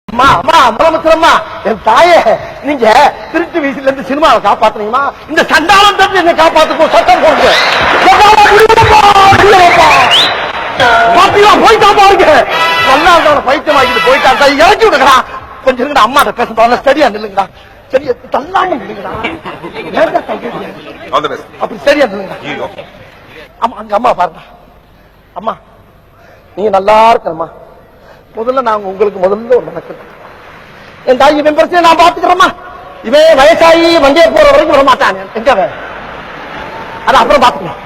அம்மா அம்மா முதலமைச்சரம்மா என் தாயே நீங்க திருச்சி வீசில இருந்து சினிமாவை காப்பாத்துறீங்கம்மா இந்த சண்டாளம் தந்து என்ன காப்பாத்துக்கோ சட்டம் போடுங்க போயிட்டா பாருங்க நல்லா பைத்தியம் ஆகிட்டு போயிட்டா இறக்கி விடுங்கடா கொஞ்சம் இருக்குடா அம்மாட்ட பேச சரியா நில்லுங்கடா சரியா தள்ளாம நில்லுங்கடா அப்படி சரியா நில்லுங்கடா அம்மா அங்க அம்மா பாருங்க அம்மா நீங்க நல்லா இருக்கணும்மா முதல்ல நாங்க உங்களுக்கு முதல்ல ஒரு நடக்குது என் தாய் இவன் பிரச்சனை நான் பாத்துக்கிறேம்மா இவன் வயசாகி வண்டியை போற வரைக்கும் வர மாட்டான் எங்க அது அப்புறம் பாத்துக்கலாம்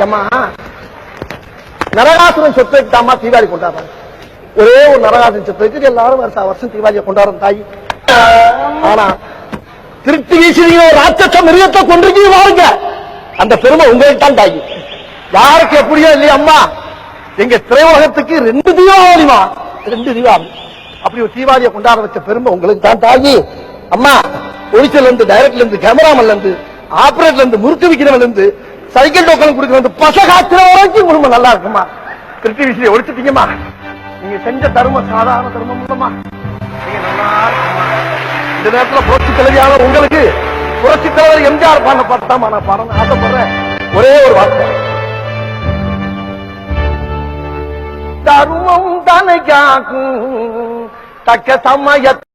ஏம்மா நரகாசுரன் சொத்துக்கு தாமா தீபாவளி கொண்டாடுறாங்க ஒரே ஒரு நரகாசுரன் சொத்துக்கு எல்லாரும் வருஷம் தீபாவளியை கொண்டாடுற தாய் ஆனா திருச்சி வீசினீங்க ராட்சச மிருகத்தை கொண்டிருக்கீங்க பாருங்க அந்த பெருமை உங்களுக்கு தான் தாய் யாருக்கு எப்படியோ இல்லையா அம்மா எங்க திரையுலகத்துக்கு 2 தீபாவளிமா 2 தீபாவளி அப்படி ஒரு தீபாவளியை கொண்டாட வச்ச பெருமை உங்களுக்கு தான் தாயி அம்மா ஒளிச்சல் இருந்து டைரக்ட்ல இருந்து கேமராமன்ல இருந்து ஆபரேட்டர்ல இருந்து முறுக்கு விக்கிறவன்ல இருந்து சைக்கிள் டோக்கன் கொடுக்கறது பசகாத்திர வரைக்கும் குடும்பம் நல்லா இருக்குமா திருச்சி விசிறியை ஒழிச்சிட்டீங்கம்மா நீங்க செஞ்ச தர்மம் சாதாரண தர்மம் இல்லம்மா நீங்க நல்லா இருக்குமா இந்த நேரத்துல புரட்சி தலைவியான உங்களுக்கு புரட்சி தலைவர் எம்ஜிஆர் பாட பார்த்தாமா நான் பாடணும் ஆசைப்படுறேன் ஒரே ஒரு வார்த்தை தர்மம் தனக்காக்கும் தக்க சமய